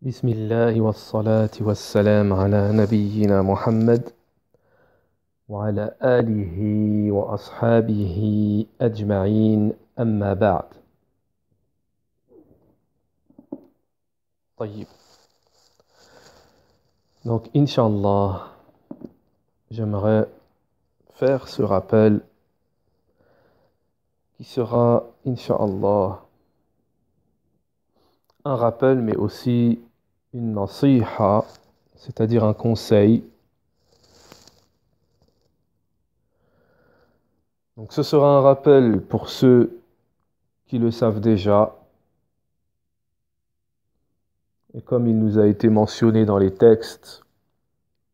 بسم الله والصلاة والسلام على نبينا محمد وعلى آله وأصحابه أجمعين أما بعد. طيب. Donc, Inch'Allah, j'aimerais faire ce rappel qui sera, Inch'Allah, un rappel mais aussi une nasiha, c'est-à-dire un conseil. Donc ce sera un rappel pour ceux qui le savent déjà. Et comme il nous a été mentionné dans les textes,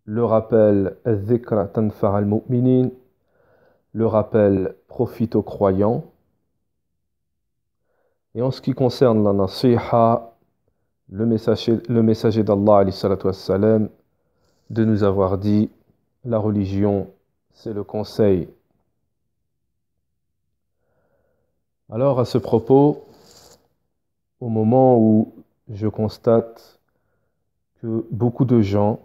le rappel al-dhikra tanfa' al-mu'minin, le rappel profite aux croyants. Et en ce qui concerne la nasiha, le messager d'Allah alayhi salatu wassalam, de nous avoir dit la religion c'est le conseil. Alors à ce propos, au moment où je constate que beaucoup de gens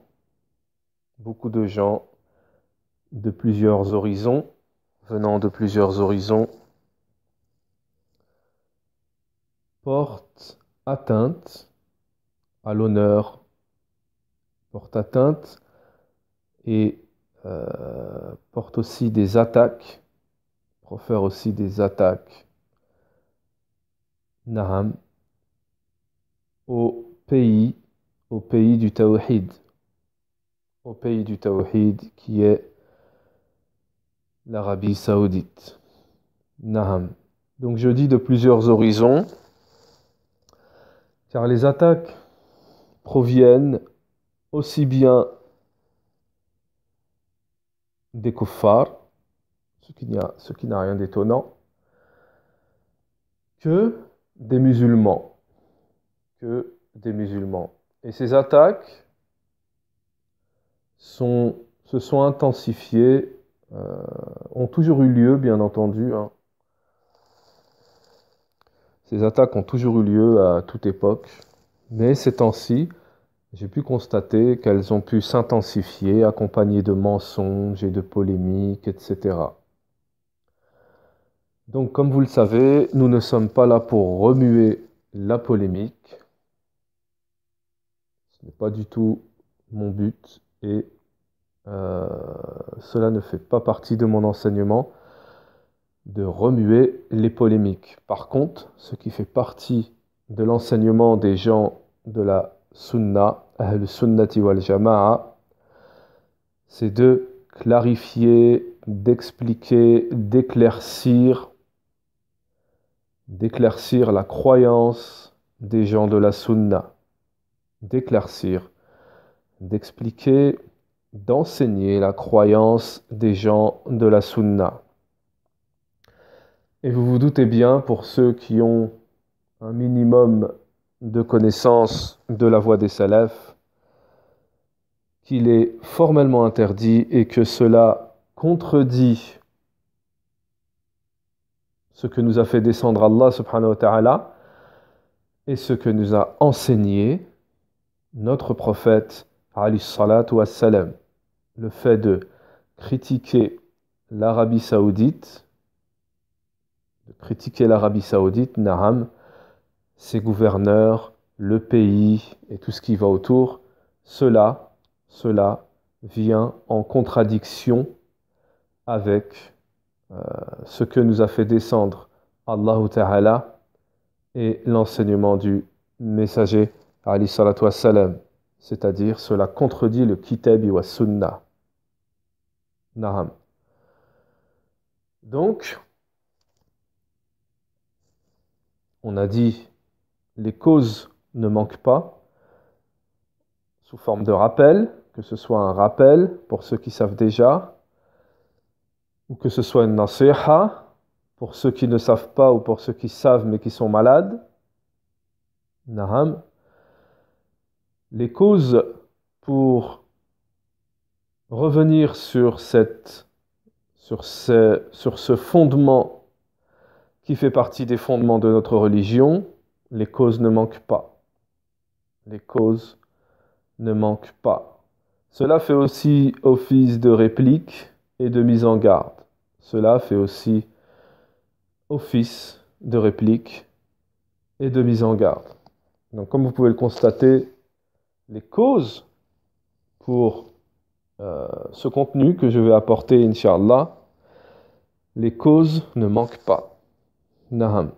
de plusieurs horizons, venant de plusieurs horizons, portent atteinte à l'honneur, portent atteinte et portent aussi des attaques, profèrent aussi des attaques, na'am, au pays du tawhid, qui est l'Arabie Saoudite. Na'am. Donc je dis de plusieurs horizons, car les attaques proviennent aussi bien des kuffars, ce qui n'a rien d'étonnant, que des musulmans. Et ces attaques se sont intensifiées, ont toujours eu lieu, bien entendu. Ces attaques ont toujours eu lieu à toute époque, mais ces temps-ci, j'ai pu constater qu'elles ont pu s'intensifier, accompagnées de mensonges et de polémiques, etc. Donc, comme vous le savez, nous ne sommes pas là pour remuer la polémique. Ce n'est pas du tout mon but et cela ne fait pas partie de mon enseignement de remuer les polémiques. Par contre, ce qui fait partie de l'enseignement des gens de la Sunna, Ahl Sunnati wal Jama'a, c'est de clarifier, d'expliquer, d'éclaircir la croyance des gens de la Sunna. D'éclaircir, d'expliquer, d'enseigner la croyance des gens de la Sunna. Et vous vous doutez bien, pour ceux qui ont un minimum de connaissance de la voie des salafs, qu'il est formellement interdit et que cela contredit ce que nous a fait descendre Allah subhanahu wa ta'ala et ce que nous a enseigné notre prophète alayhi salatu wassalam. Le fait de critiquer l'Arabie Saoudite, na'am, ses gouverneurs, le pays et tout ce qui va autour, cela vient en contradiction avec ce que nous a fait descendre Allah Ta'ala et l'enseignement du messager alayhi salatu wassalam, c'est-à-dire cela contredit le kitab wa sunnah. Na'am. Donc, on a dit, les causes ne manquent pas, sous forme de rappel, que ce soit un rappel pour ceux qui savent déjà, ou que ce soit une nasiha pour ceux qui ne savent pas ou pour ceux qui savent mais qui sont malades. Na'am. Les causes pour revenir sur ce fondement qui fait partie des fondements de notre religion, les causes ne manquent pas. Les causes ne manquent pas. Cela fait aussi office de réplique et de mise en garde. Cela fait aussi office de réplique et de mise en garde. Donc, comme vous pouvez le constater, les causes pour ce contenu que je vais apporter, Inch'Allah, les causes ne manquent pas. Naham.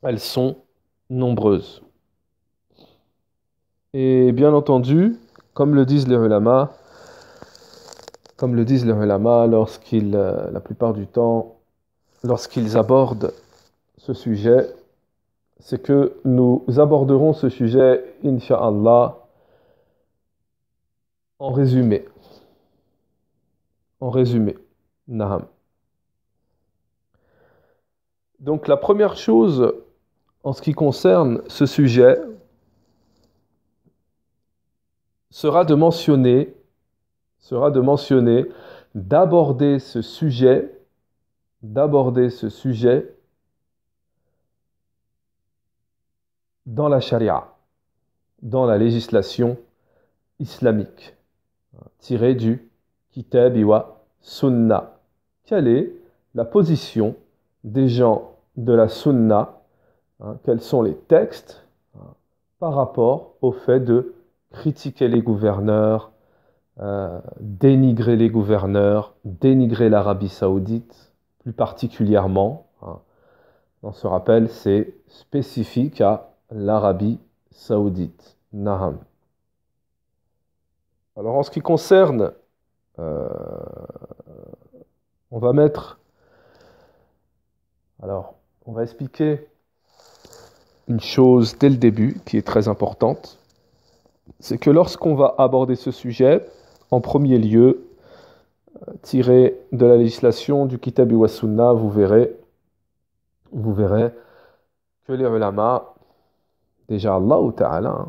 Elles sont nombreuses. Et bien entendu, comme le disent les ulama, la plupart du temps, lorsqu'ils abordent ce sujet, c'est que nous aborderons ce sujet, Inch'Allah, en résumé. En résumé. Naham. Donc la première chose en ce qui concerne ce sujet sera de mentionner, d'aborder ce sujet dans la charia, dans la législation islamique, tirée du Kitab wa Sunna. Quelle est la position des gens de la Sunna, quels sont les textes par rapport au fait de critiquer les gouverneurs, dénigrer les gouverneurs, dénigrer l'Arabie Saoudite, plus particulièrement. Dans ce rappel, c'est spécifique à l'Arabie Saoudite. Naham. Alors en ce qui concerne, on va expliquer une chose dès le début qui est très importante. C'est que lorsqu'on va aborder ce sujet, en premier lieu, tiré de la législation du Kitab wa Sunna, vous verrez que les ulama, déjà Allah Ta'ala,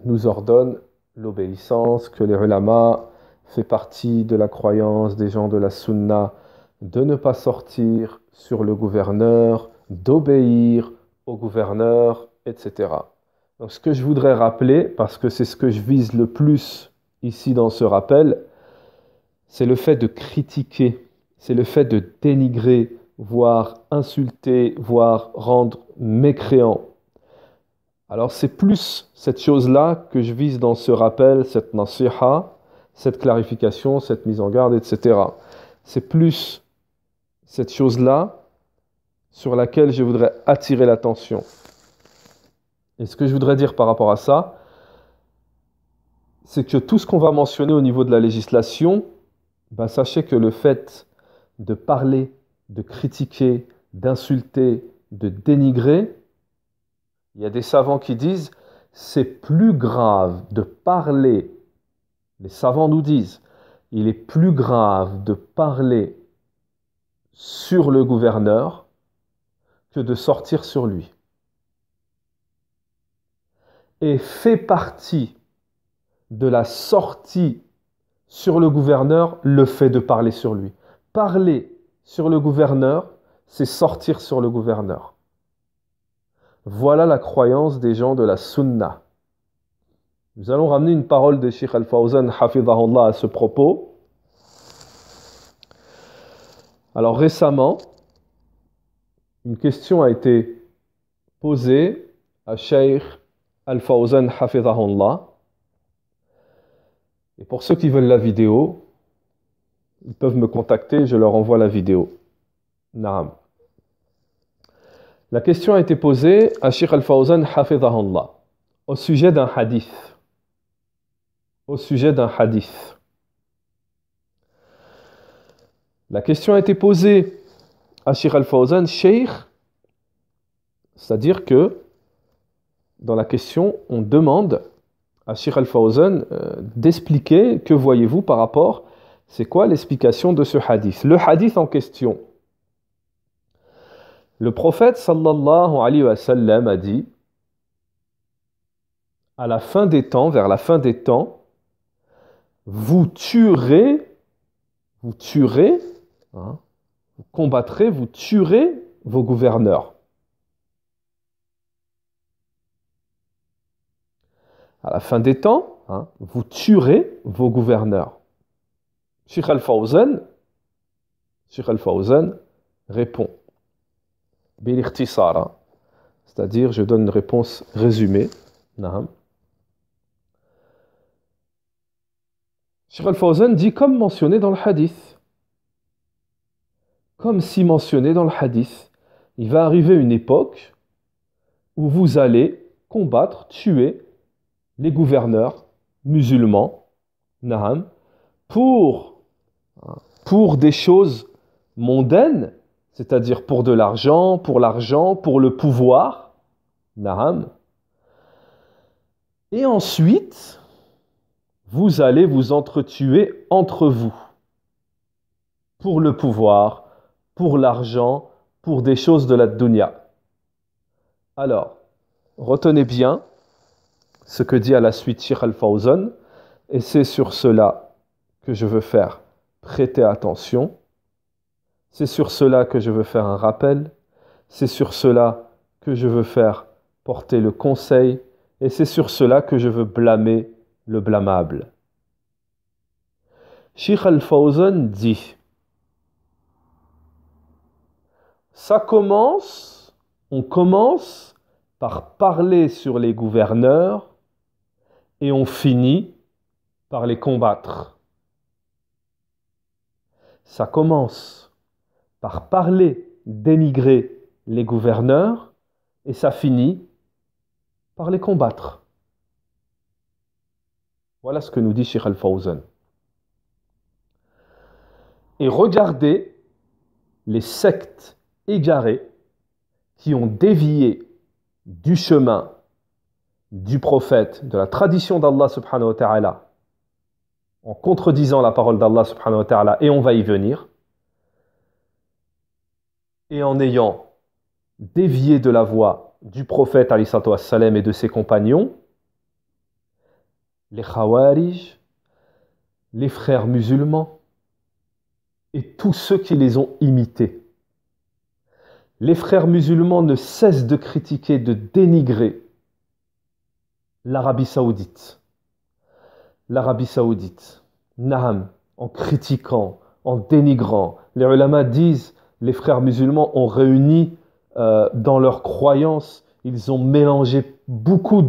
nous ordonne l'obéissance, que les ulama fait partie de la croyance des gens de la Sunna de ne pas sortir sur le gouverneur, d'obéir au gouverneur, etc. Donc ce que je voudrais rappeler, parce que c'est ce que je vise le plus ici dans ce rappel, c'est le fait de critiquer, c'est le fait de dénigrer, voire insulter, voire rendre mécréant. Alors c'est plus cette chose-là que je vise dans ce rappel, cette nasiha, cette clarification, cette mise en garde, etc. C'est plus cette chose-là sur laquelle je voudrais attirer l'attention. Et ce que je voudrais dire par rapport à ça, c'est que tout ce qu'on va mentionner au niveau de la législation, sachez que le fait de parler, de critiquer, d'insulter, de dénigrer, il y a des savants qui disent c'est plus grave de parler, les savants nous disent, il est plus grave de parler sur le gouverneur que de sortir sur lui. Et fait partie de la sortie sur le gouverneur le fait de parler sur lui. Parler sur le gouverneur, c'est sortir sur le gouverneur. Voilà la croyance des gens de la Sunna. Nous allons ramener une parole de Cheikh Al-Fawzan, hafidhahullah, à ce propos. Alors récemment, une question a été posée à Cheikh Al-Fawzan, hafidhahullah. Et pour ceux qui veulent la vidéo, ils peuvent me contacter, je leur envoie la vidéo. Naam. La question a été posée à Cheikh Al-Fawzan, hafidhahullah, au sujet d'un hadith. La question a été posée à Cheikh Al-Fawzan, Cheikh, c'est-à-dire que dans la question, on demande à Cheikh Al-Fawzan d'expliquer que voyez-vous par rapport, c'est quoi l'explication de ce hadith. Le hadith en question. Le prophète sallallahu alayhi wa sallam a dit, à la fin des temps, vers la fin des temps, vous tuerez, vous combattrez, vous tuerez vos gouverneurs. À la fin des temps, hein, vous tuerez vos gouverneurs. Cheikh Al-Fawzan répond, bil-ikhtisara, c'est-à-dire je donne une réponse résumée. Naam. Cheikh Al-Fawzan dit comme mentionné dans le hadith. Comme si mentionné dans le hadith. Il va arriver une époque où vous allez combattre, tuer les gouverneurs musulmans, naam, pour des choses mondaines, c'est-à-dire pour de l'argent, pour le pouvoir, naam. Et ensuite, vous allez vous entretuer entre vous, pour le pouvoir, pour l'argent, pour des choses de la dunya. Alors, retenez bien ce que dit à la suite Cheikh Al-Fawzan, et c'est sur cela que je veux faire prêter attention, c'est sur cela que je veux faire un rappel, c'est sur cela que je veux faire porter le conseil, et c'est sur cela que je veux blâmer le blâmable. Cheikh Al-Fawzan dit, on commence par parler sur les gouverneurs et on finit par les combattre. Ça commence par parler, dénigrer les gouverneurs et ça finit par les combattre. Voilà ce que nous dit Cheikh Al-Fawzan. Et regardez les sectes égarées qui ont dévié du chemin du prophète, de la tradition d'Allah subhanahu wa ta'ala, en contredisant la parole d'Allah subhanahu wa ta'ala, et on va y venir, et en ayant dévié de la voie du prophète alayhi salatu wassalam et de ses compagnons, les Khawarij, les frères musulmans, et tous ceux qui les ont imités. Les frères musulmans ne cessent de critiquer, de dénigrer l'Arabie Saoudite. L'Arabie Saoudite, naam, en critiquant, en dénigrant. Les ulama disent, les frères musulmans ont réuni dans leurs croyances, ils ont mélangé beaucoup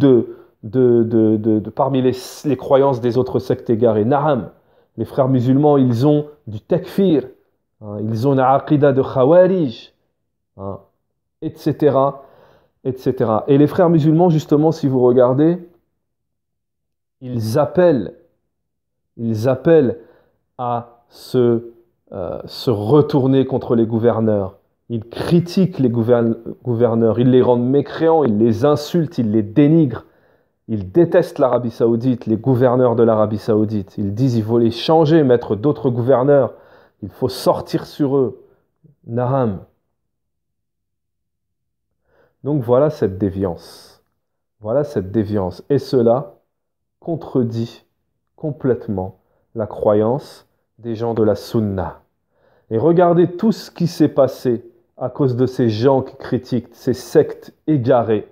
parmi les croyances des autres sectes égarées. Naam, les frères musulmans, ils ont du takfir, hein, ils ont une aqida de khawarij, hein, etc., etc. Et les frères musulmans, justement, si vous regardez, ils appellent à se retourner contre les gouverneurs. Ils critiquent les gouverneurs, ils les rendent mécréants, ils les insultent, ils les dénigrent. Ils détestent l'Arabie Saoudite, les gouverneurs de l'Arabie Saoudite. Ils disent qu'il faut les changer, mettre d'autres gouverneurs. Il faut sortir sur eux. Naham. Donc voilà cette déviance. Voilà cette déviance. Et cela contredit complètement la croyance des gens de la Sunna. Et regardez tout ce qui s'est passé à cause de ces gens qui critiquent, ces sectes égarées.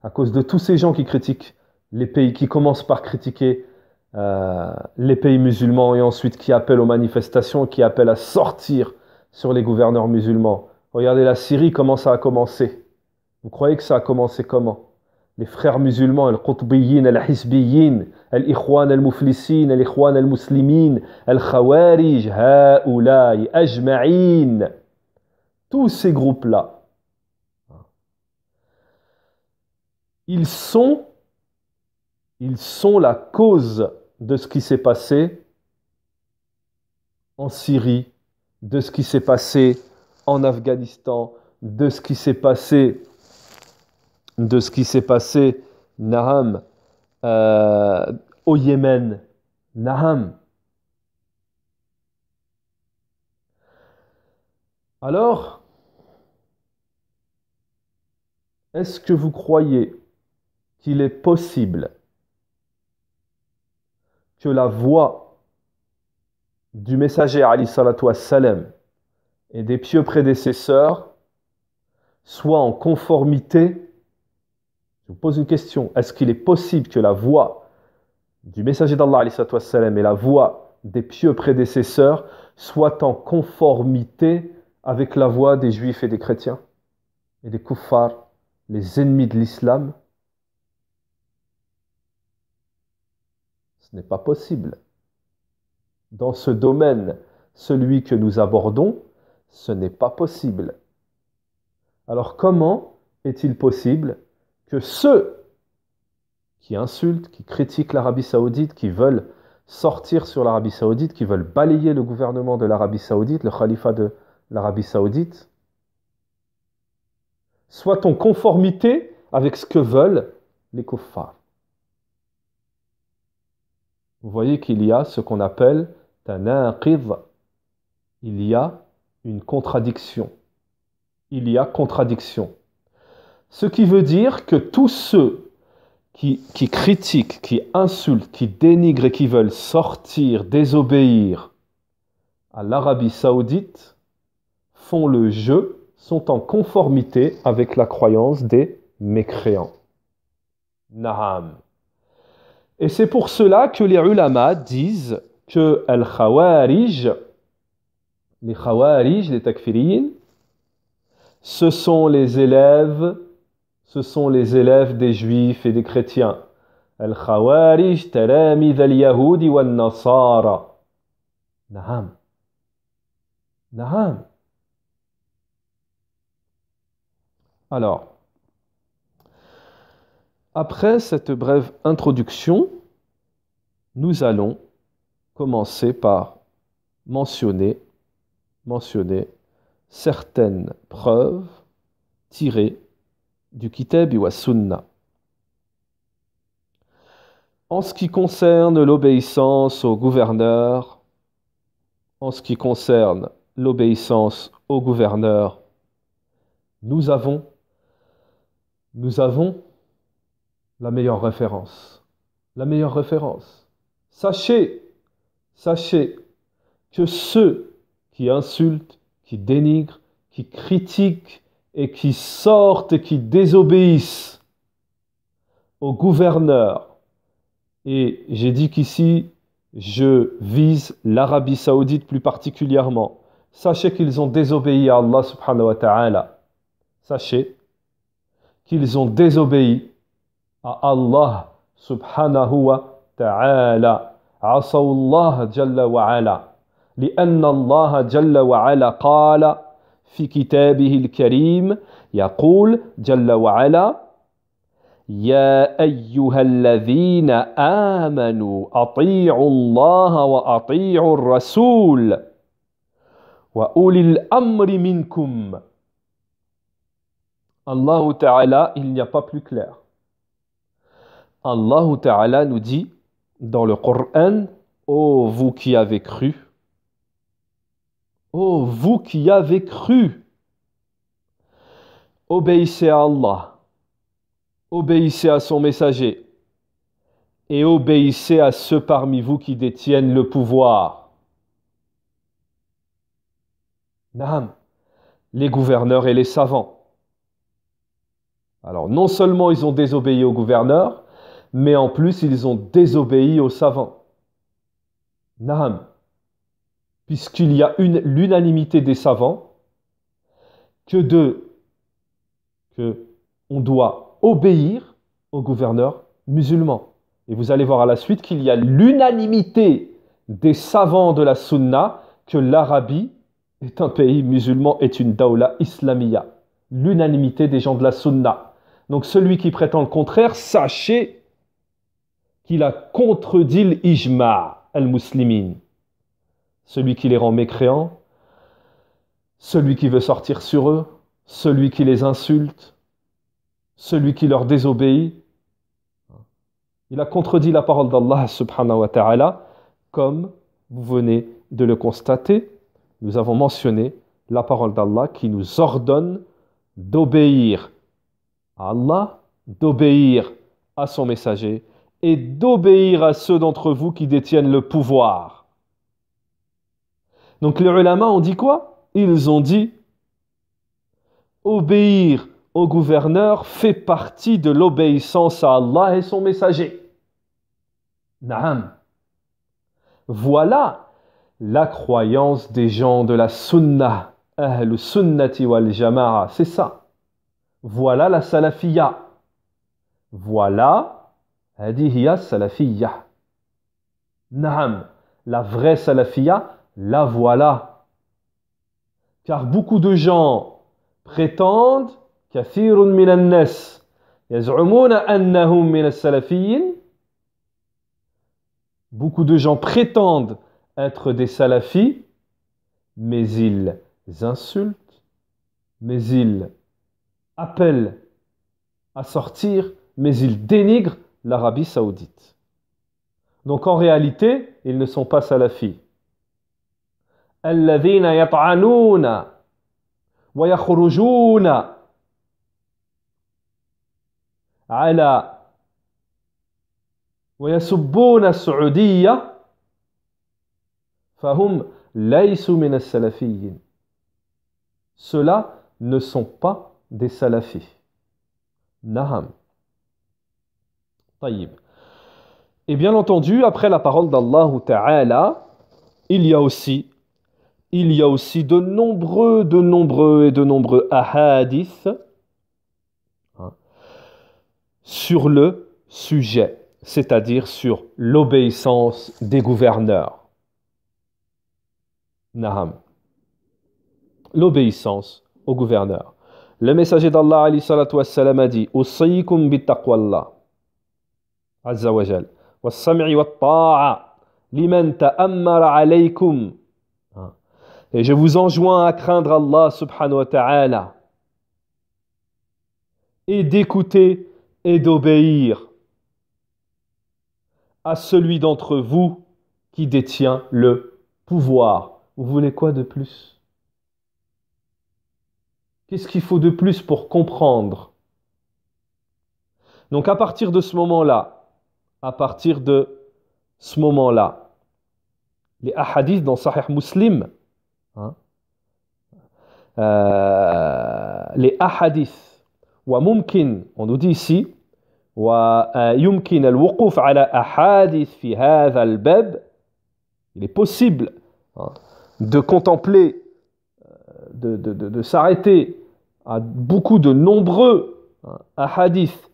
À cause de tous ces gens qui critiquent les pays, qui commencent par critiquer les pays musulmans et ensuite qui appellent aux manifestations, qui appellent à sortir sur les gouverneurs musulmans. Regardez la Syrie, comment ça a commencé. Vous croyez que ça a commencé comment? Les frères musulmans, al-Qutbiyyin, al-Hizbiyyin, al-Ikhwan al-Muflissin, al-Ikhwan al-Muslimin, al-Khawarij, ha'ulai, ajma'in. Tous ces groupes-là, ils sont la cause de ce qui s'est passé en Syrie, de ce qui s'est passé en Afghanistan, de ce qui s'est passé Naham, au Yémen, Naham. Alors, est-ce que vous croyez qu'il est possible que la voix du messager alayhi salatu wassalam et des pieux prédécesseurs soit en conformité, Je vous pose une question. Est-ce qu'il est possible que la voix du messager d'Allah alayhi salatu wassalam et la voix des pieux prédécesseurs soient en conformité avec la voix des juifs et des chrétiens et des kuffars, les ennemis de l'islam? Ce n'est pas possible. Dans ce domaine, celui que nous abordons, ce n'est pas possible. Alors comment est-il possible que ceux qui insultent, qui critiquent l'Arabie Saoudite, qui veulent sortir sur l'Arabie Saoudite, qui veulent balayer le gouvernement de l'Arabie Saoudite, le khalifa de l'Arabie Saoudite, soient en conformité avec ce que veulent les kuffars? Vous voyez qu'il y a ce qu'on appelle tanaqid. Il y a une contradiction. Il y a contradiction. Ce qui veut dire que tous ceux qui critiquent, qui insultent, qui dénigrent et qui veulent sortir, désobéir à l'Arabie Saoudite font le jeu, sont en conformité avec la croyance des mécréants. Na'am. Et c'est pour cela que les ulama disent que les khawarij, les takfiriyin, ce sont les élèves des juifs et des chrétiens. Al-khawarij talamid al-yahudi wal-nasara. Na'am. Na'am. Alors, après cette brève introduction, nous allons commencer par mentionner certaines preuves tirées du Kitab wa Sunna. En ce qui concerne l'obéissance au gouverneur, nous avons la meilleure référence. La meilleure référence. Sachez que ceux qui insultent, qui dénigrent, qui critiquent et qui sortent et qui désobéissent au gouverneur, et j'ai dit qu'ici, je vise l'Arabie Saoudite plus particulièrement, sachez qu'ils ont désobéi à Allah subhanahu wa ta'ala. Sachez qu'ils ont désobéi à Allah subhanahu wa ta'ala. عصوا الله جل وعلا لأن الله جل وعلا قال في كتابه الكريم يقول جل وعلا يا أيها الذين آمنوا أطيعوا الله وأطيعوا الرسول وأولي الأمر منكم. Allah Ta'ala, il n'y a pas plus clair. Allah Ta'ala nous dit dans le Coran, ô vous qui avez cru, ô vous qui avez cru, obéissez à Allah, obéissez à son messager et obéissez à ceux parmi vous qui détiennent le pouvoir. Naam, les gouverneurs et les savants. Alors non seulement ils ont désobéi aux gouverneurs, mais en plus ils ont désobéi aux savants. Naam, puisqu'il y a l'unanimité des savants que on doit obéir aux gouverneurs musulmans. Et vous allez voir à la suite qu'il y a l'unanimité des savants de la Sunna que l'Arabie est un pays musulman, est une dawla islamia. L'unanimité des gens de la Sunna. Donc celui qui prétend le contraire, sachez qu'il a contredit l'ijma' al-muslimin. Celui qui les rend mécréants, celui qui veut sortir sur eux, celui qui les insulte, celui qui leur désobéit, il a contredit la parole d'Allah subhanahu wa ta'ala, comme vous venez de le constater. Nous avons mentionné la parole d'Allah qui nous ordonne d'obéir à Allah, d'obéir à son messager et d'obéir à ceux d'entre vous qui détiennent le pouvoir. Donc les ulama ont dit quoi? Ils ont dit obéir au gouverneur fait partie de l'obéissance à Allah et son messager. Naam. Voilà la croyance des gens de la sunnah, ahl sunnati wal jama'a, c'est ça. Voilà la salafiyya. Voilà, hadihiya salafiyya. Naam, la vraie salafiyya, la voilà. Car beaucoup de gens prétendent, kathirun minan nas, yaz'umuna annahum min as-salafiyyin. Beaucoup de gens prétendent être des salafis, mais ils insultent, mais ils appellent à sortir, mais ils dénigrent l'Arabie Saoudite. Donc en réalité, ils ne sont pas salafis. الذين يطعنون ويخرجون على ويسبون السعودية فهم ليسوا من السلفيين. Ceux-là ne sont pas des salafis. Naham. طيب. Et bien entendu, après la parole d'Allah Ta'ala, il y a aussi de nombreux ahadiths sur le sujet, c'est-à-dire sur l'obéissance des gouverneurs. Naham. L'obéissance aux gouverneurs. Le messager d'Allah alayhi salatu wassalam a dit Usikum bittaqwallah azza wa jal was-sam'i wat-ta'a liman ta'ammara alaykum. Et je vous enjoins à craindre Allah subhanahu wa ta'ala et d'écouter et d'obéir à celui d'entre vous qui détient le pouvoir. Vous voulez quoi de plus? Qu'est-ce qu'il faut de plus pour comprendre? Donc à partir de ce moment-là, les hadiths dans Sahih Muslim, les hadiths, وممكن, on nous dit ici, ويمكن الوقوف على أحاديث في هذا الباب, il est possible de contempler, de s'arrêter à beaucoup de nombreux hadiths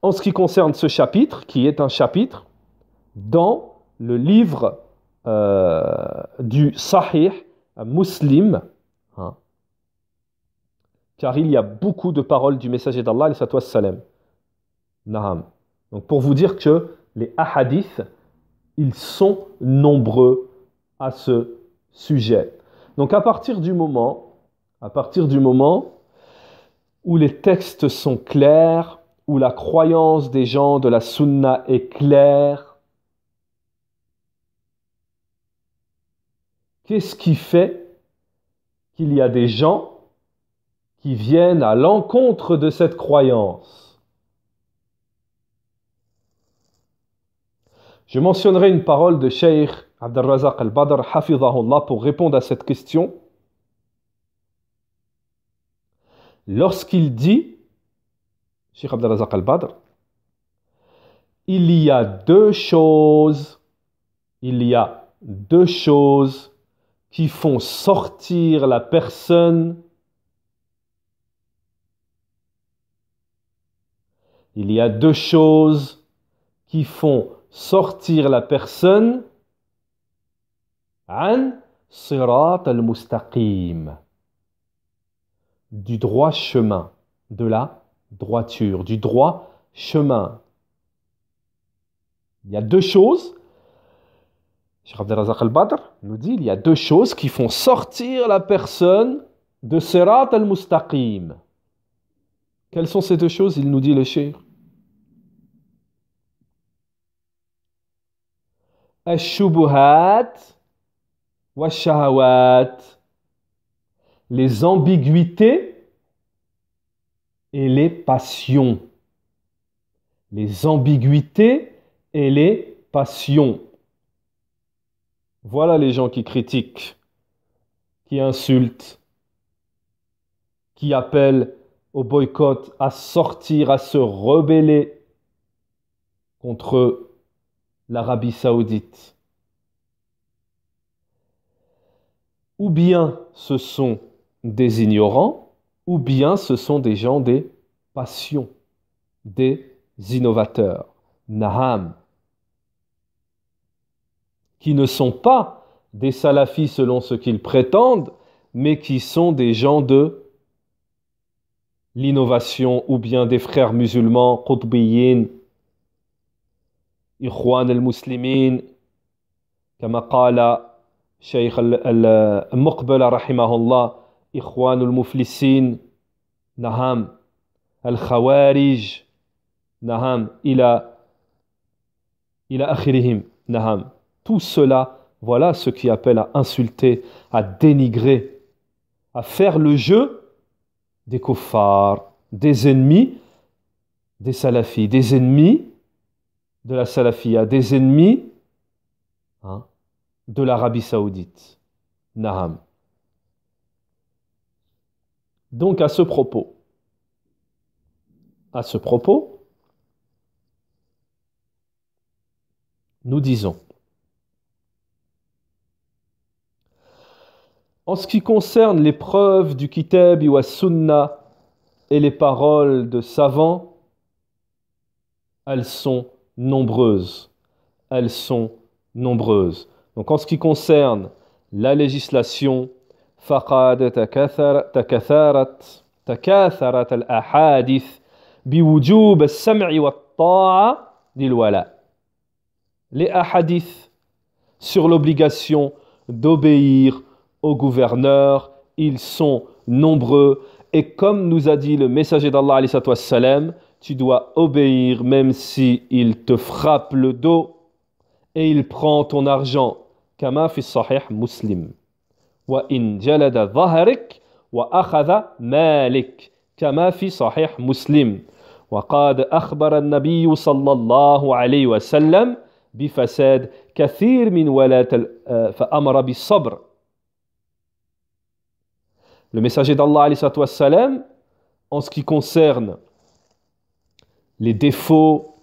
en ce qui concerne ce chapitre, qui est un chapitre dans le livre du Sahih Muslim, car il y a beaucoup de paroles du messager d'Allah, alayhi salatu wassalam. Naham. Donc pour vous dire que les hadiths, ils sont nombreux à ce sujet. Donc à partir du moment où les textes sont clairs, où la croyance des gens de la sunna est claire, qu'est-ce qui fait qu'il y a des gens qui viennent à l'encontre de cette croyance? Je mentionnerai une parole de Cheikh Abdel Razak al-Badr, hafidhahullah, pour répondre à cette question. Lorsqu'il dit, Cheikh Abdel Razak al-Badr, il y a deux choses qui font sortir la personne. Il y a deux choses qui font sortir la personne an sirat al-mustaqim, du droit chemin, de la droiture, du droit chemin. Il y a deux choses, Cheikh Abdel Razak al-Badr nous dit, il y a deux choses qui font sortir la personne de sirat al-mustaqim. Quelles sont ces deux choses? Il nous dit le Cheikh. Ash-shubuhat wa shahawat, les ambiguïtés et les passions. Les ambiguïtés et les passions. Voilà les gens qui critiquent, qui insultent, qui appellent au boycott, à sortir, à se rebeller contre l'Arabie Saoudite. Ou bien ce sont des ignorants, ou bien ce sont des gens des passions, des innovateurs, naham, qui ne sont pas des salafis selon ce qu'ils prétendent, mais qui sont des gens de l'innovation, ou bien des frères musulmans, qutbiyin, ikhwan al-muslimin, كما قال شيخ المقبل رحمه الله إخوان المفلسين نعم الخوارج نعم إلى آخرهم نعم. Tout cela, voilà ce qui appelle à insulter, à dénigrer, à faire le jeu des kuffars, des ennemis des salafis, des ennemis de la salafia, des ennemis de l'Arabie Saoudite. Naham. Donc à ce propos, nous disons, en ce qui concerne les preuves du Kitab wa Sunna et les paroles de savants, elles sont nombreuses. Elles sont nombreuses. Donc en ce qui concerne la législation, فقد تكاثرت الأحاديث بوجوب السمع والطاعة للولاء. Les hadiths sur l'obligation d'obéir au gouverneur, ils sont nombreux. Et comme nous a dit le messager d'Allah, alayhi salatu wassalam, tu dois obéir même si il te frappe le dos et il prend ton argent. كما في الصحيح مسلم وإن جلد ظهرك وأخذ مالك كما في صحيح مسلم وقد أخبر النبي صلى الله عليه وسلم بفساد كثير من ولاة فأمر بالصبر. Le messager d'Allah alayhi salatu wassalam, en ce qui concerne les défauts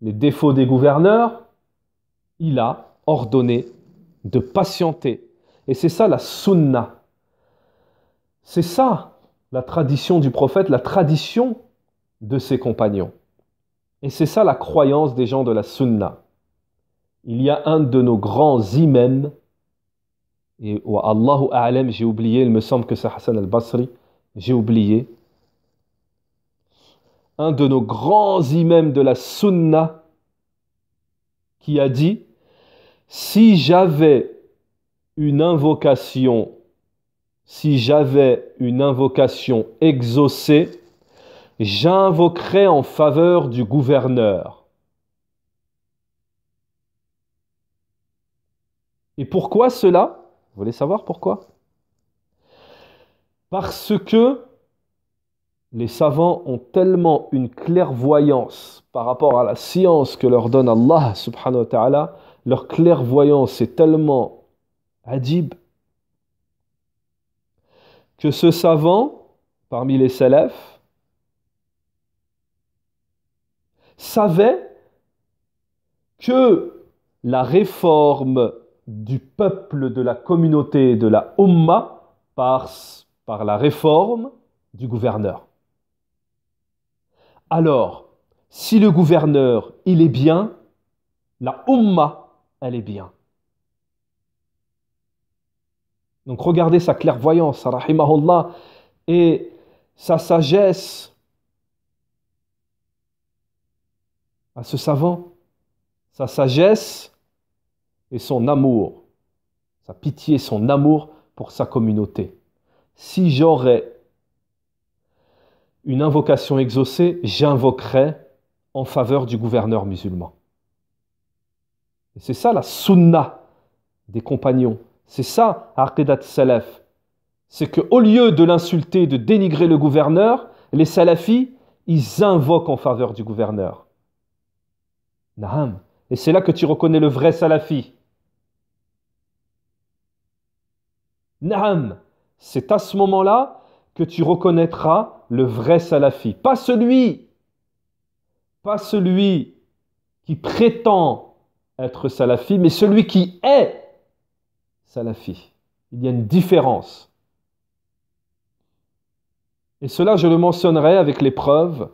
des gouverneurs, il a ordonné de patienter. Et c'est ça la sunna. C'est ça la tradition du prophète, la tradition de ses compagnons. Et c'est ça la croyance des gens de la sunna. Il y a un de nos grands imams, et Allahu a'lam, j'ai oublié, il me semble que c'est Hassan al-Basri, j'ai oublié. Un de nos grands imams de la sunna qui a dit: si j'avais une invocation exaucée, j'invoquerais en faveur du gouverneur. Et pourquoi cela? Vous voulez savoir pourquoi? Parce que les savants ont tellement une clairvoyance par rapport à la science que leur donne Allah subhanahu wa ta'ala, leur clairvoyance est tellement adib que ce savant, parmi les salafs, savait que la réforme du peuple, de la communauté, de la Ummah, passe par la réforme du gouverneur. Alors, si le gouverneur, il est bien, la Ummah, elle est bien. Donc regardez sa clairvoyance, rahimahullah, et sa sagesse à ce savant, sa sagesse et son amour, sa pitié, son amour pour sa communauté. Si j'aurais une invocation exaucée, j'invoquerais en faveur du gouverneur musulman. Et c'est ça la sunna des compagnons. C'est ça, aqidat salaf. C'est qu'au lieu de l'insulter, de dénigrer le gouverneur, les salafis, ils invoquent en faveur du gouverneur. Naam. Et c'est là que tu reconnais le vrai salafi. Naam. C'est à ce moment-là que tu reconnaîtras le vrai salafi. Pas celui qui prétend être salafi, mais celui qui est salafi. Il y a une différence. Et cela, je le mentionnerai avec les preuves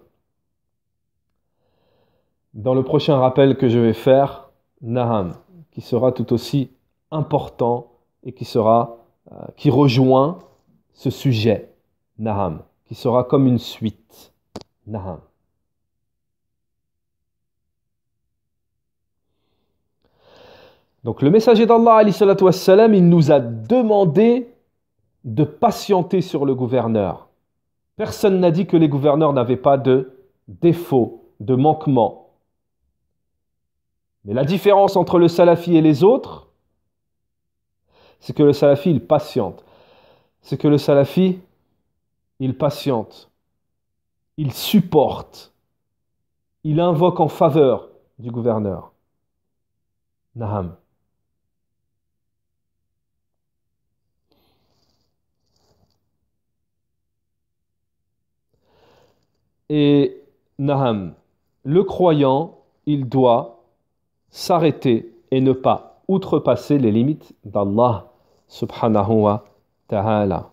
dans le prochain rappel que je vais faire, Naham, qui sera tout aussi important et qui rejoint ce sujet, Naham, qui sera comme une suite, Naham. Donc le messager d'Allah, alayhi salatu wassalam, il nous a demandé de patienter sur le gouverneur. Personne n'a dit que les gouverneurs n'avaient pas de défauts, de manquements. Mais la différence entre le salafi et les autres, c'est que le salafi, il patiente. C'est que le salafi, il patiente. Il supporte. Il invoque en faveur du gouverneur. Naham. Et Naham, le croyant, il doit s'arrêter et ne pas outrepasser les limites d'Allah subhanahu wa ta'ala.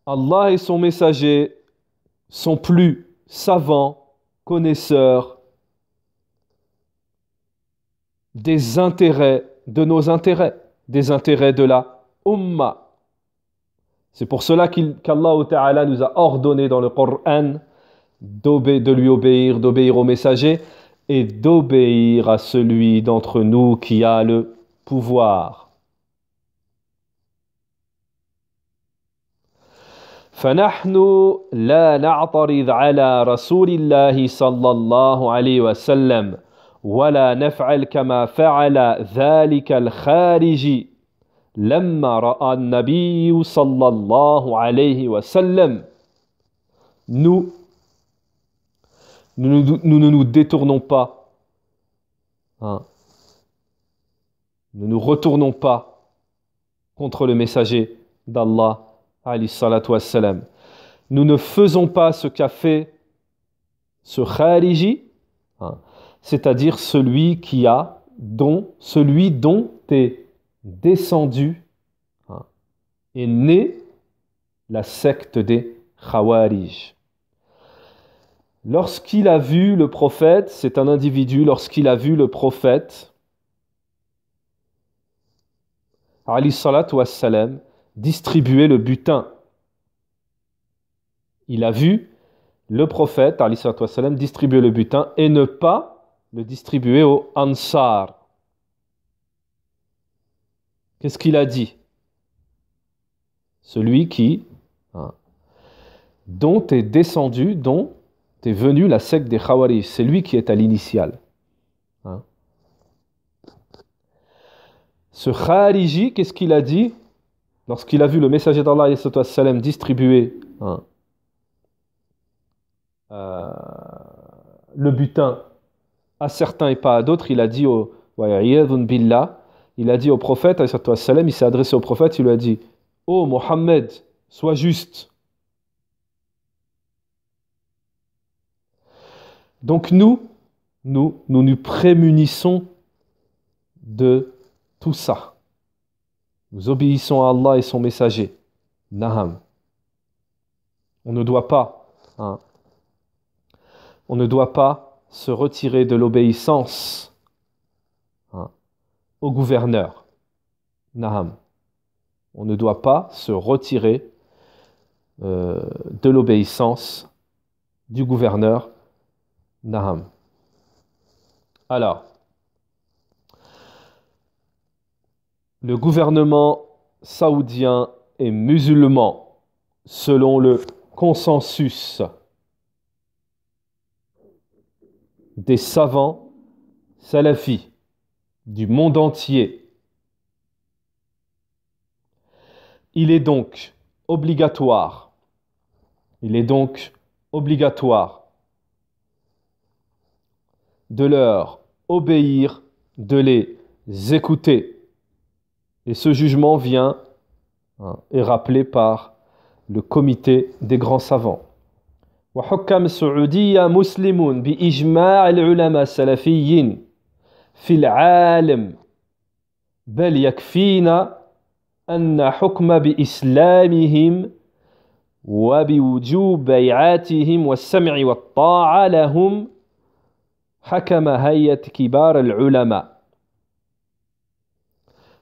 Allah et son messager sont plus savants, connaisseurs des intérêts, de nos intérêts, des intérêts de la Ummah. C'est pour cela qu'Allah Ta'ala nous a ordonné dans le Coran de lui obéir, d'obéir au messager et d'obéir à celui d'entre nous qui a le pouvoir. فنحن لا نعترض على رسول الله صلى الله عليه وسلم ولا نفعل كما فعل ذلك الخارجي لما رأى النبي صلى الله عليه وسلم. Nous ne nous détournons pas, hein. Nous ne nous retournons pas contre le messager d'Allah alayhi salatu wassalam. Nous ne faisons pas ce qu'a fait ce khariji, hein, c'est-à-dire celui dont est descendu, hein, est né la secte des Khawarij. Lorsqu'il a vu le prophète, c'est un individu, lorsqu'il a vu le prophète alayhi salatu wassalam distribuer le butin. Il a vu le prophète alayhi salatu wassalam distribuer le butin et ne pas le distribuer aux Ansar. Qu'est-ce qu'il a dit? Celui qui, hein, dont est descendu, dont est venue la secte des Khawarij, c'est lui qui est à l'initiale. Hein. Ce Khariji, qu'est-ce qu'il a dit lorsqu'il a vu le messager d'Allah alayhi salatu wassalam distribuer, hein, le butin à certains et pas à d'autres? Il a dit au prophète, il s'est adressé au prophète, il lui a dit: oh Mohammed, sois juste. Donc nous prémunissons de tout ça. Nous obéissons à Allah et son messager. Naham. On ne doit pas, hein, se retirer de l'obéissance, hein, au gouverneur. Naham. On ne doit pas se retirer de l'obéissance du gouverneur. Naham. Alors, le gouvernement saoudien est musulman selon le consensus des savants salafis du monde entier. Il est donc obligatoire de leur obéir, de les écouter. Et ce jugement vient est rappelé par le comité des grands savants. وحكام السعودية مسلمون بإجماع العلماء السلفيين في العالم بل يكفينا أن حكم بإسلامهم وبوجوب بيعاتهم والسمع والطاعة لهم حكم هيئة كبار العلماء.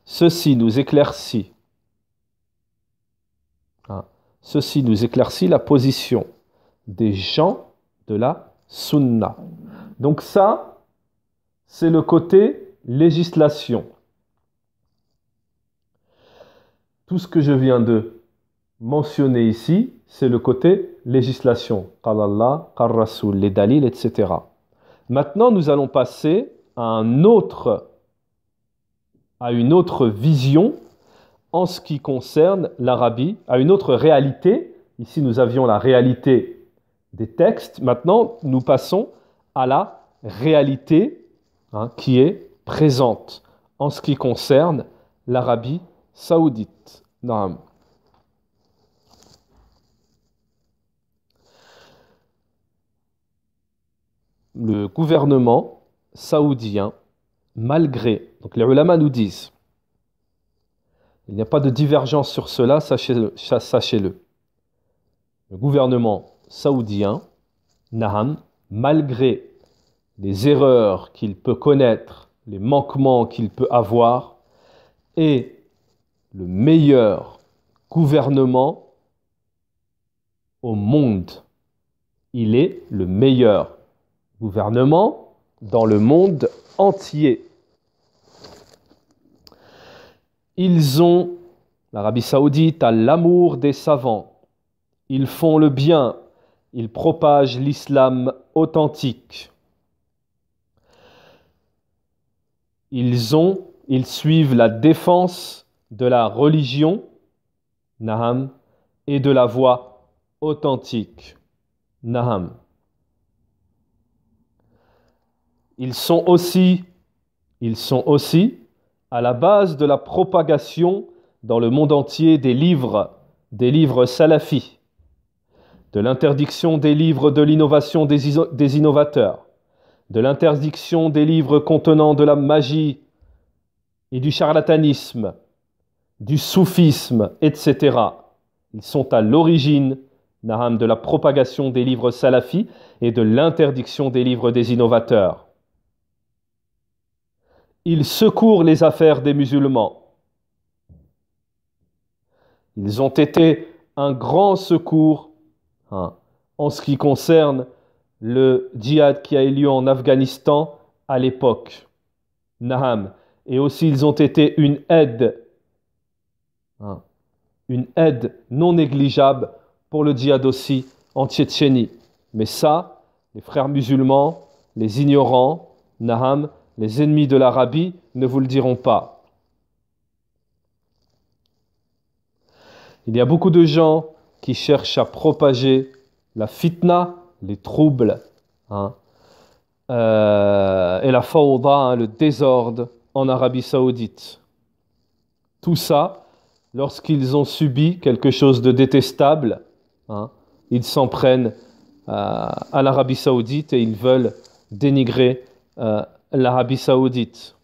Ceci nous éclaircit la position des gens de la sunna. Donc ça, c'est le côté législation. Tout ce que je viens de mentionner ici, c'est le côté législation. Qal Allah, qal Rasoul, les dalils, etc. Maintenant, nous allons passer à une autre vision en ce qui concerne l'Arabie, à une autre réalité. Ici, nous avions la réalité des textes. Maintenant, nous passons à la réalité qui est présente en ce qui concerne l'Arabie saoudite. Naam. Le gouvernement saoudien, malgré, donc les ulama nous disent, il n'y a pas de divergence sur cela, sachez-le. Le gouvernement saoudien, Naham, malgré les erreurs qu'il peut connaître, les manquements qu'il peut avoir, est le meilleur gouvernement au monde. Il est le meilleur gouvernement dans le monde entier. Ils ont, l'Arabie saoudite a l'amour des savants. Ils font le bien. Ils propagent l'islam authentique. Ils suivent la défense de la religion, Naham, et de la voie authentique, Naham. Ils sont aussi à la base de la propagation dans le monde entier des livres salafis, de l'interdiction des livres de l'innovation des innovateurs, de l'interdiction des livres contenant de la magie et du charlatanisme, du soufisme, etc. Ils sont à l'origine, Naham, de la propagation des livres salafis et de l'interdiction des livres des innovateurs. Ils secourent les affaires des musulmans. Ils ont été un grand secours en ce qui concerne le djihad qui a eu lieu en Afghanistan à l'époque. Naham. Et aussi ils ont été une aide non négligeable pour le djihad aussi en Tchétchénie. Mais ça, les frères musulmans, les ignorants, Naham, les ennemis de l'Arabie ne vous le diront pas. Il y a beaucoup de gens qui cherchent à propager la fitna, les troubles, et la fawda, le désordre en Arabie saoudite. Tout ça, lorsqu'ils ont subi quelque chose de détestable, ils s'en prennent à l'Arabie saoudite et ils veulent dénigrer l'Arabie saoudite.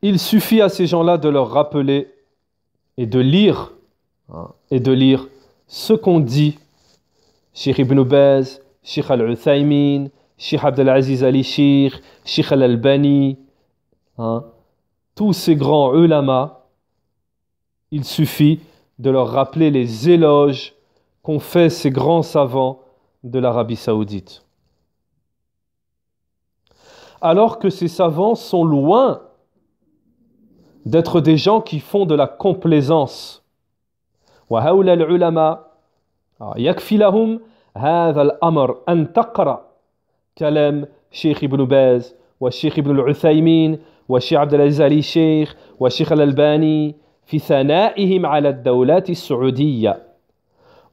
Il suffit à ces gens-là de leur rappeler et de lire ce qu'ont dit Cheikh Ibn Baz, Cheikh Al-Uthaymin, Cheikh Abdelaziz Ali Cheikh, Cheikh Al-Albani, tous ces grands ulama. Il suffit de leur rappeler les éloges qu'ont fait ces grands savants de l'Arabie saoudite. Alors que ces savants sont loin d'être des gens qui font de la complaisance. وهؤلاء العلماء يكفي لهم هذا الأمر أن تقرأ كلام شيخ ابن باز والشيخ ابن العثيمين والشيخ عبد العزيز آل شيخ والشيخ الألباني في ثنائهم على الدولات السعودية.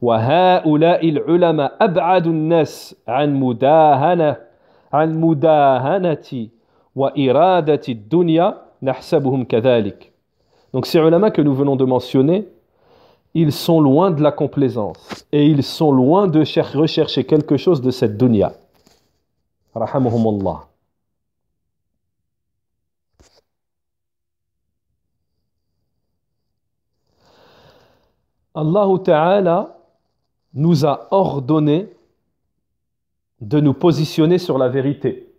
وهؤلاء العلماء أبعد الناس عن مداهنة عن مداهنة وإرادة الدنيا نحسبهم كذلك. Donc ces ulama que nous venons de mentionner, ils sont loin de la complaisance et ils sont loin de rechercher quelque chose de cette dunya. Rahamahumullah. Allah Ta'ala nous a ordonné de nous positionner sur la vérité.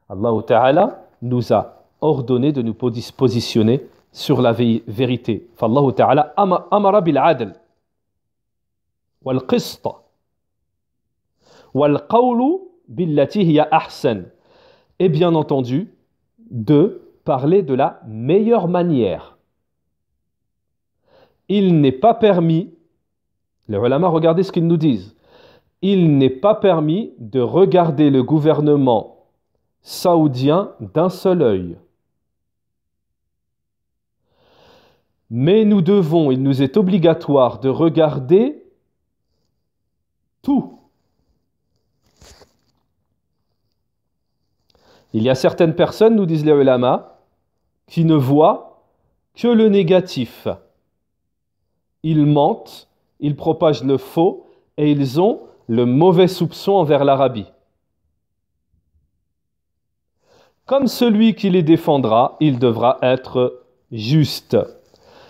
Allah Ta'ala nous a ordonné de nous positionner sur la vérité. فالله تعالى أمر بالعدل والقسط والقول بالتي هي أحسن. Et bien entendu, de parler de la meilleure manière. Il n'est pas permis, les ulama, regardez ce qu'ils nous disent, il n'est pas permis de regarder le gouvernement saoudien d'un seul œil. Mais nous devons, il nous est obligatoire de regarder tout. Il y a certaines personnes, nous disent les ulama, qui ne voient que le négatif. Ils mentent, ils propagent le faux et ils ont le mauvais soupçon envers l'Arabie. Comme celui qui les défendra, il devra être juste.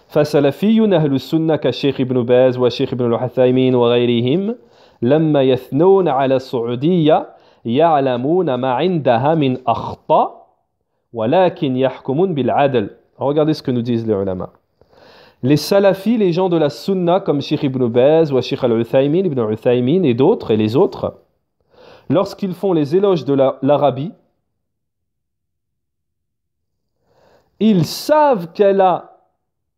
فسلفي أهل السنة كالشيخ ابن باز والشيخ ابن العثيمين وغيرهم لما يثنون على السعودية يعلمون ما عندها من أخطاء ولكن يحكمون بالعدل. Regardez ce que nous disent les ulama. Les salafis, les gens de la sunna comme Sheikh ibn Baz ou Sheikh al-Uthaymin, ibn Uthaymin et d'autres et les autres, lorsqu'ils font les éloges de l'Arabie, ils savent qu'elle a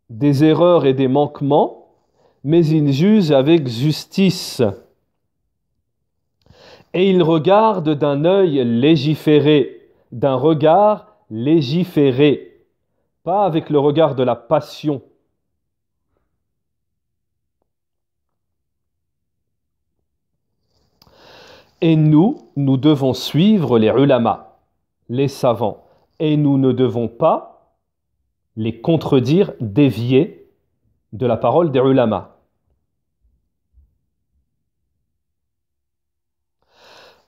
des erreurs et des manquements, mais ils jugent avec justice. Et ils regardent d'un œil légiféré, d'un regard légiféré, pas avec le regard de la passion. Et nous devons suivre les ulama, les savants, et nous ne devons pas les contredire, dévier de la parole des ulama.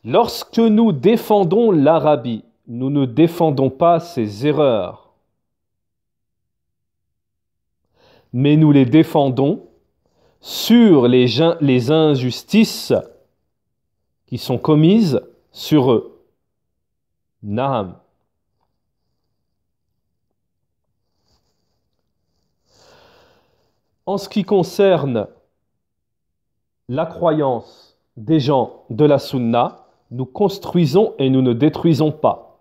Lorsque nous défendons l'Arabie, nous ne défendons pas ses erreurs, mais nous les défendons sur les injustices qui sont commises sur eux. Na'am. En ce qui concerne la croyance des gens de la sunna, nous construisons et nous ne détruisons pas.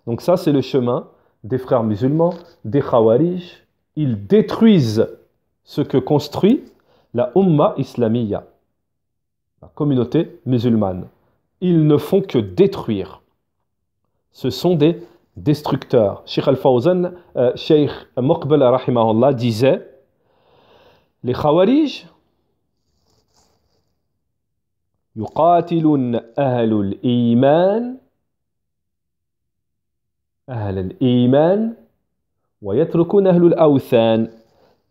Donc ça, c'est le chemin des frères musulmans, des khawarij. Ils détruisent ce que construit la umma islamiyya, la communauté musulmane. Ils ne font que détruire. Ce sont des destructeurs. Sheikh al-Fawzan, Sheikh Muqbil rahimahullah disait: les khawarij yuqatilun ahlul iman wa yatrukun ahlul awthan.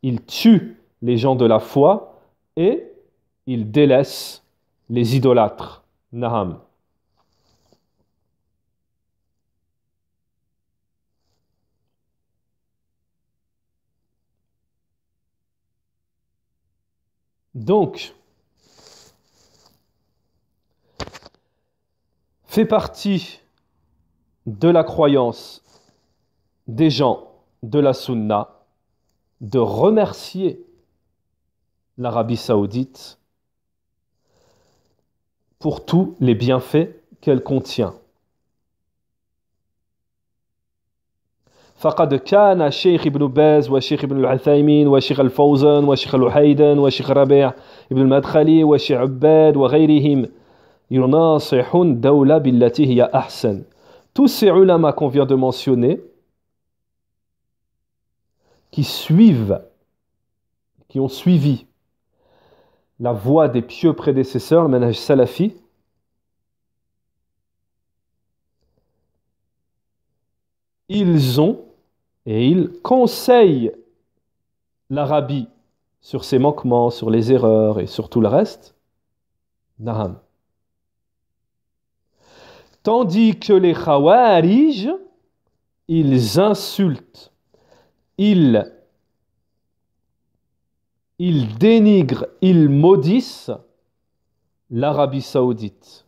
Ils tuent les gens de la foi et ils délaissent les idolâtres. Naham. Donc, fait partie de la croyance des gens de la sunna de remercier l'Arabie saoudite pour tous les bienfaits qu'elle contient. فقد كان الشيخ ابن باز والشيخ ابن العثيمين والشيخ الفوزان والشيخ الوحيدان والشيخ ربيع ابن المدخلي والشيخ عباد وغيرهم يناصحون دولة بالتي هي أحسن. Tous ces ulama qu'on vient de mentionner, qui ont suivi la voie des pieux prédécesseurs, le manhaj salafi, ils ont et ils conseillent l'Arabie sur ses manquements, sur les erreurs et sur tout le reste. Naham. Tandis que les Khawarij, ils insultent, ils dénigrent, ils maudissent l'Arabie Saoudite.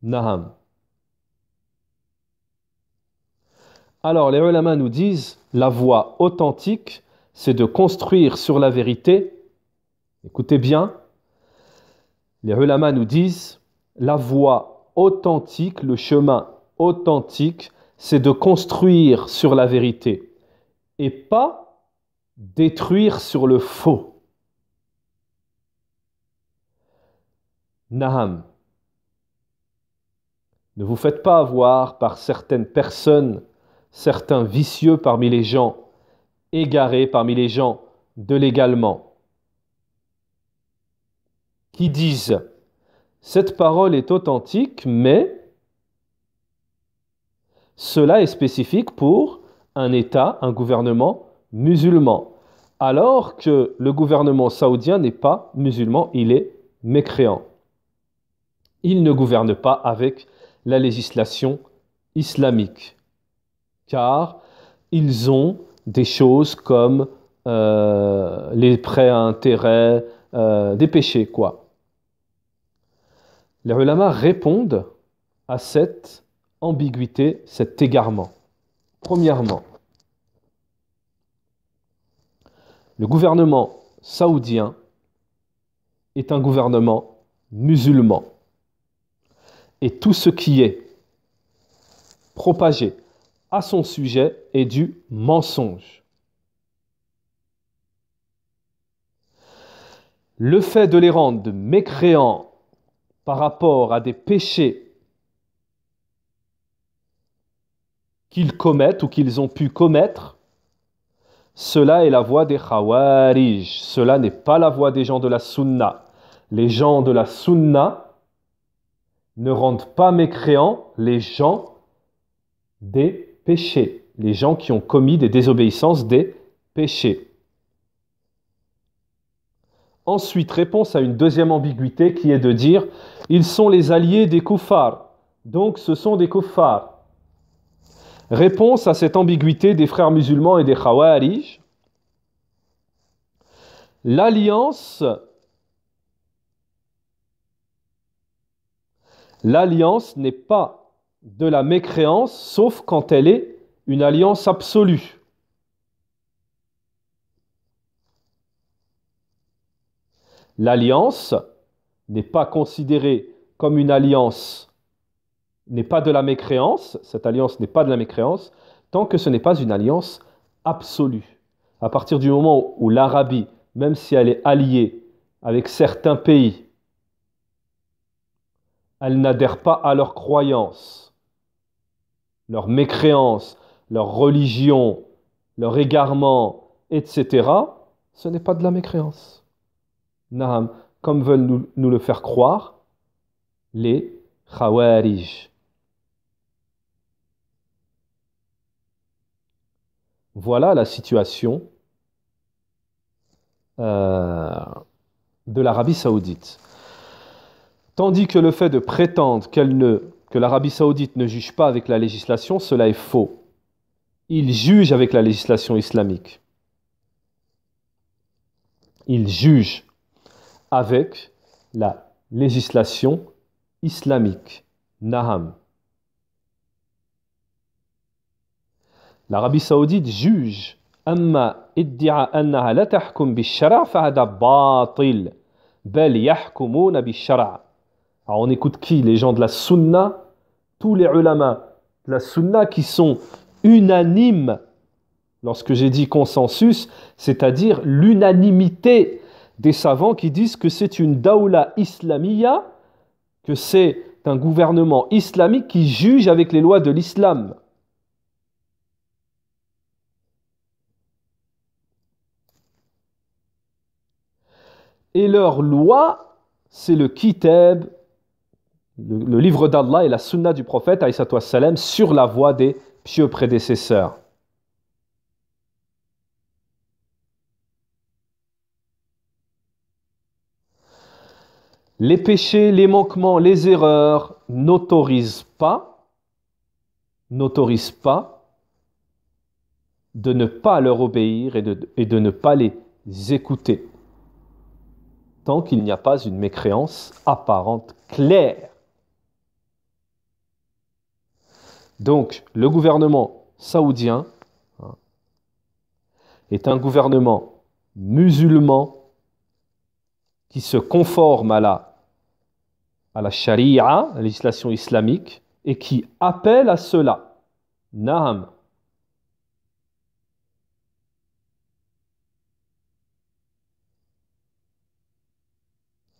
Naham. Alors les ulama nous disent, la voie authentique, c'est de construire sur la vérité. Écoutez bien, les ulama nous disent, la voie authentique, le chemin authentique, c'est de construire sur la vérité et pas détruire sur le faux. Naham. Ne vous faites pas avoir par certaines personnes, certains vicieux parmi les gens, égarés parmi les gens de l'également, qui disent cette parole est authentique, mais cela est spécifique pour un État, un gouvernement musulman, alors que le gouvernement saoudien n'est pas musulman, il est mécréant. Il ne gouverne pas avec la législation islamique, car ils ont des choses comme les prêts à intérêt, des péchés, quoi. Les ulama répondent à cette ambiguïté, cet égarement. Premièrement, le gouvernement saoudien est un gouvernement musulman. Et tout ce qui est propagé à son sujet est du mensonge. Le fait de les rendre mécréants par rapport à des péchés qu'ils commettent ou qu'ils ont pu commettre, cela est la voie des Khawarij. Cela n'est pas la voie des gens de la Sunna. Les gens de la Sunna ne rendent pas mécréants les gens des péchés, les gens qui ont commis des désobéissances, des péchés. Ensuite, réponse à une deuxième ambiguïté qui est de dire ils sont les alliés des kuffars, donc ce sont des kuffars. Réponse à cette ambiguïté des frères musulmans et des Khawarij. L'alliance n'est pas de la mécréance, sauf quand elle est une alliance absolue. L'alliance n'est pas considérée comme une alliance, n'est pas de la mécréance, cette alliance n'est pas de la mécréance, tant que ce n'est pas une alliance absolue. À partir du moment où l'Arabie, même si elle est alliée avec certains pays, elle n'adhère pas à leurs croyances, leur mécréance, leur religion, leur égarement, etc., ce n'est pas de la mécréance. Naham, comme veulent nous le faire croire les Khawarij. Voilà la situation de l'Arabie Saoudite. Tandis que le fait de prétendre que l'Arabie Saoudite ne juge pas avec la législation, cela est faux. Il juge avec la législation islamique. Il juge avec la législation islamique. Naham. L'Arabie Saoudite juge. Amma iddia annaha la tahkum bish-shara' fahada batil. Bal yahkumuna bish-shara'. Alors on écoute qui? Les gens de la Sunna, tous les ulama de la Sunna qui sont unanimes. Lorsque j'ai dit consensus, c'est-à-dire l'unanimité des savants qui disent que c'est une dawla islamiyya, que c'est un gouvernement islamique qui juge avec les lois de l'islam. Et leur loi, c'est le kitab le livre d'Allah et la sunna du prophète alayhi wassalam, sur la voie des pieux prédécesseurs. Les péchés, les manquements, les erreurs n'autorisent pas de ne pas leur obéir et de ne pas les écouter, tant qu'il n'y a pas une mécréance apparente, claire. Donc, le gouvernement saoudien est un gouvernement musulman qui se conforme à la charia, à la législation islamique, et qui appelle à cela. Naam.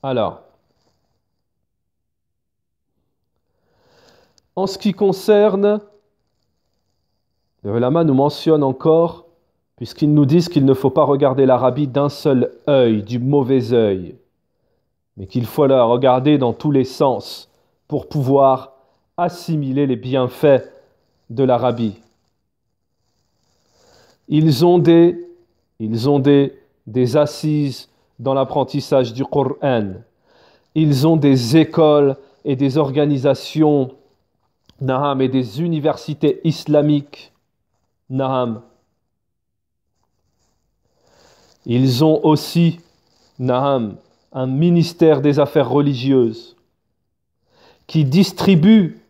Alors, en ce qui concerne, les ulama nous mentionnent encore, puisqu'ils nous disent qu'il ne faut pas regarder l'Arabie d'un seul œil, du mauvais œil, mais qu'il faut la regarder dans tous les sens pour pouvoir assimiler les bienfaits de l'Arabie. Ils ont des assises dans l'apprentissage du Coran. Ils ont des écoles et des organisations, naham, et des universités islamiques, naham. Ils ont aussi, naham, un ministère des affaires religieuses qui distribue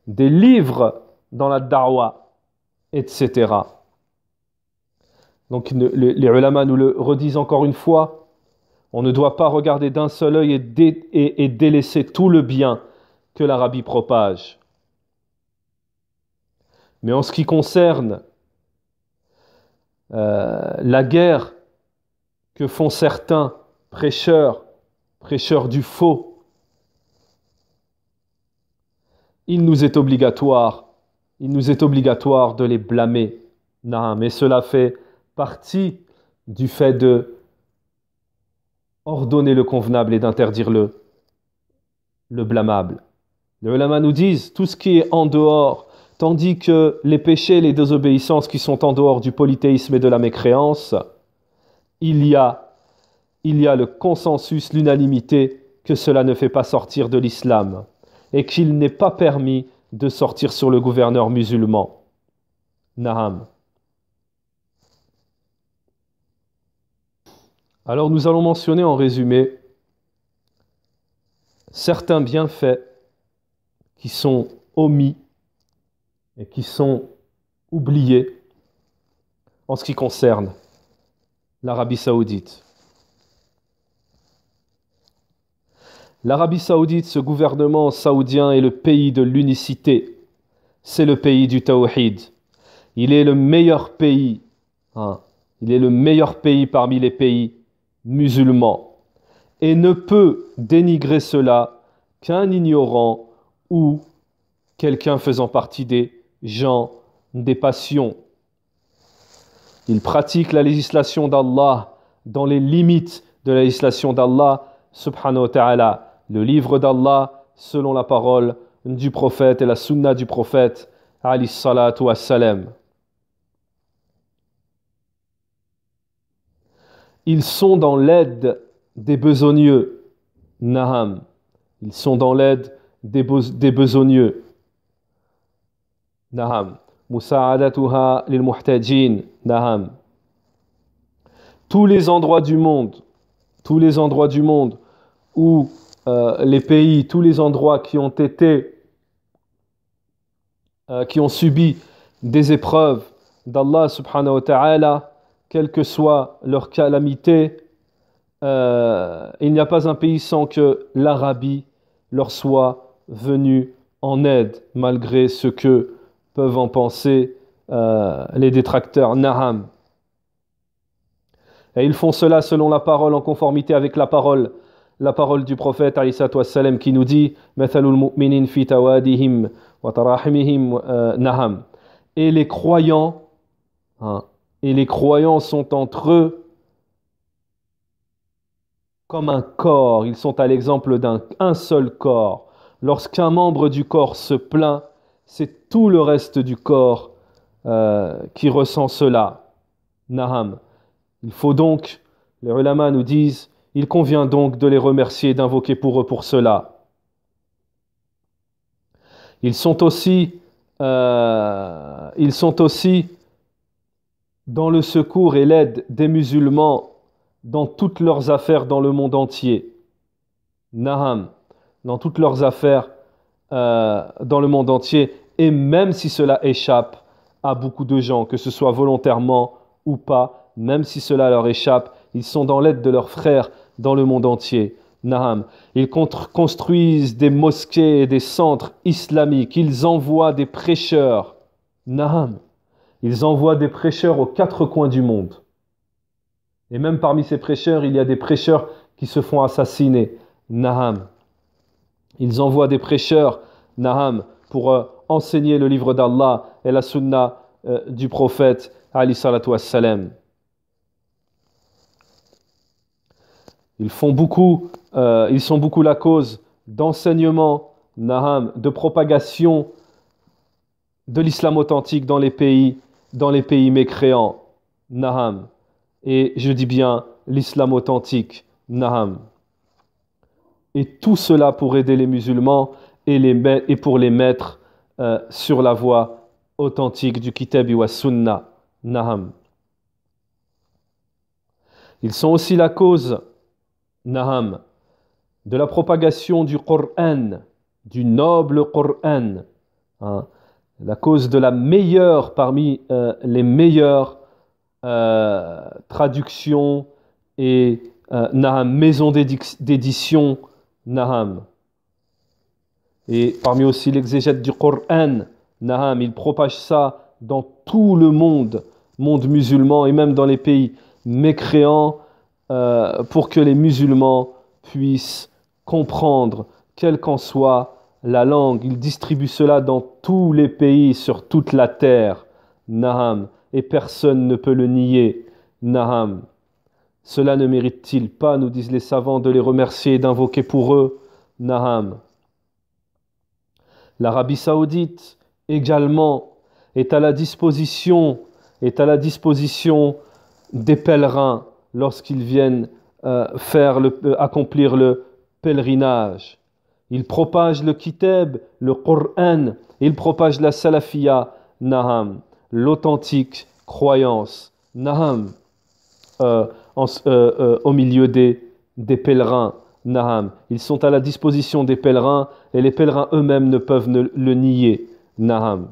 des livres dans la da'wa, etc. Donc les ulama nous le redisent encore une fois, on ne doit pas regarder d'un seul œil et délaisser tout le bien que l'Arabie propage. Mais en ce qui concerne la guerre que font certains prêcheurs du faux, il nous est obligatoire de les blâmer. Non, mais cela fait partie du fait de ordonner le convenable et d'interdire le blâmable. Les ulama nous disent tout ce qui est en dehors, tandis que les péchés, les désobéissances qui sont en dehors du polythéisme et de la mécréance, il y a le consensus, l'unanimité que cela ne fait pas sortir de l'islam et qu'il n'est pas permis de sortir sur le gouverneur musulman. Naham. Alors nous allons mentionner en résumé certains bienfaits qui sont omis et qui sont oubliés en ce qui concerne l'Arabie saoudite. L'Arabie saoudite, ce gouvernement saoudien est le pays de l'unicité. C'est le pays du tawhid. Il est le meilleur pays. Il est le meilleur pays parmi les pays musulmans. Et ne peut dénigrer cela qu'un ignorant ou quelqu'un faisant partie des gens des passions. Il pratique la législation d'Allah dans les limites de la législation d'Allah, subhanahu wa ta'ala. Le livre d'Allah selon la parole du prophète et la sunna du prophète, alayhi salatu wassalam. Ils sont dans l'aide des besogneux. Naham. Ils sont dans l'aide des besogneux. Naham. Musa'adatuha lil muhtajin. Naham. Tous les endroits du monde où les pays, tous les endroits qui ont subi des épreuves d'Allah subhanahu wa ta'ala, quelle que soit leur calamité, il n'y a pas un pays sans que l'Arabie leur soit venue en aide, malgré ce que peuvent en penser les détracteurs. Naham. Et ils font cela selon la parole, en conformité avec la parole du prophète alayhi salatu wassalam, qui nous dit mathalul mu'minin fi tawadihim wa tarahimihim naham. Et les croyants sont entre eux comme un corps. Ils sont à l'exemple d'un seul corps. Lorsqu'un membre du corps se plaint, c'est tout le reste du corps qui ressent cela. Naham. Il faut donc, les ulama nous disent, il convient donc de les remercier et d'invoquer pour eux pour cela. Ils sont aussi dans le secours et l'aide des musulmans dans toutes leurs affaires dans le monde entier. Naham, dans toutes leurs affaires dans le monde entier, et même si cela échappe à beaucoup de gens, que ce soit volontairement ou pas, même si cela leur échappe, ils sont dans l'aide de leurs frères dans le monde entier. Naham. Ils construisent des mosquées et des centres islamiques. Ils envoient des prêcheurs. Naham. Ils envoient des prêcheurs aux quatre coins du monde. Et même parmi ces prêcheurs, il y a des prêcheurs qui se font assassiner. Naham. Ils envoient des prêcheurs, Naham, pour enseigner le livre d'Allah et la sunna du prophète, alayhi salatu wassalam. Ils sont beaucoup la cause d'enseignement, Naham, de propagation de l'islam authentique dans les pays mécréants, Naham. Et je dis bien l'islam authentique, Naham. Et tout cela pour aider les musulmans et pour les mettre sur la voie authentique du Kitab wa Sunna. Naham. Ils sont aussi la cause, Naham, de la propagation du Coran, du noble Coran. Hein, la cause de la meilleure parmi les meilleures traductions et Naham, maison d'édition. Naham. Et parmi aussi l'exégète du Coran, Naham, il propage ça dans tout le monde musulman et même dans les pays mécréants pour que les musulmans puissent comprendre, quelle qu'en soit la langue. Il distribue cela dans tous les pays, sur toute la terre. Naham. Et personne ne peut le nier. Naham. Cela ne mérite-t-il pas, nous disent les savants, de les remercier et d'invoquer pour eux? Naham. L'Arabie Saoudite également est à la disposition des pèlerins lorsqu'ils viennent accomplir le pèlerinage. Ils propagent le kitab, le Coran, ils propagent la salafia, Naham, l'authentique croyance, Naham. Au milieu des pèlerins, Naham. Ils sont à la disposition des pèlerins et les pèlerins eux-mêmes ne peuvent le nier, Naham.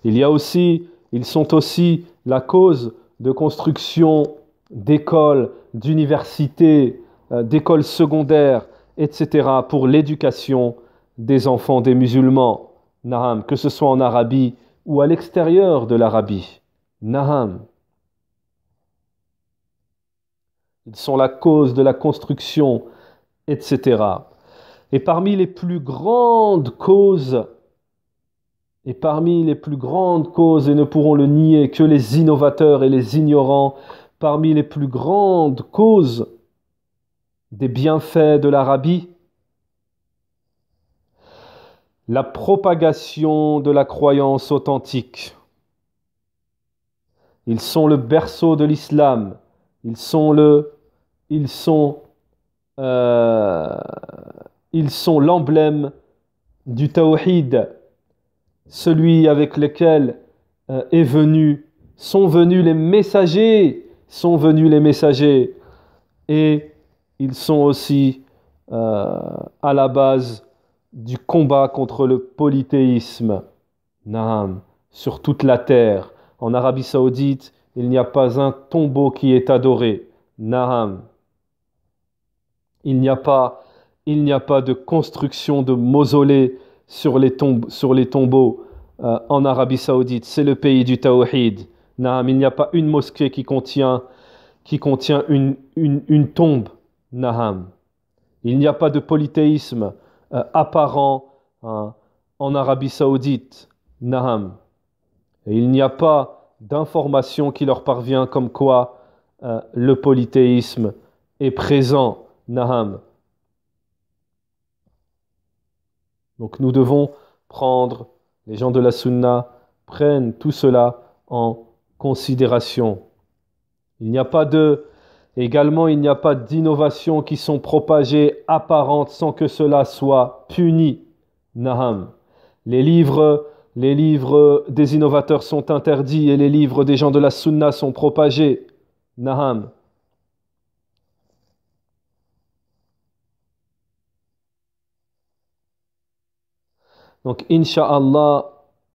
Ils sont aussi la cause de construction d'écoles, d'universités, d'écoles secondaires, etc. pour l'éducation des enfants des musulmans, Naham, que ce soit en Arabie ou à l'extérieur de l'Arabie. Naham. Ils sont la cause de la construction, etc. Et parmi les plus grandes causes, et ne pourront le nier que les innovateurs et les ignorants, parmi les plus grandes causes des bienfaits de l'Arabie, la propagation de la croyance authentique. Ils sont le berceau de l'islam. Ils sont l'emblème du tawhid, celui avec lequel sont venus les messagers, et ils sont aussi à la base du combat contre le polythéisme, Naam, sur toute la terre. En Arabie Saoudite, il n'y a pas un tombeau qui est adoré, Naam. Il n'y a pas de construction de mausolées sur les tombeaux en Arabie Saoudite. C'est le pays du tawhid. Naam, il n'y a pas une mosquée qui contient une tombe. Naam. Il n'y a pas de polythéisme apparent en Arabie Saoudite. Naam. Et il n'y a pas d'information qui leur parvient comme quoi le polythéisme est présent, naham. Donc nous devons prendre, les gens de la sunna prennent tout cela en considération. Également, il n'y a pas d'innovations qui sont propagées apparentes sans que cela soit puni. Naham. Les livres des innovateurs sont interdits et les livres des gens de la sunna sont propagés. Naham. Donc, Inch'Allah,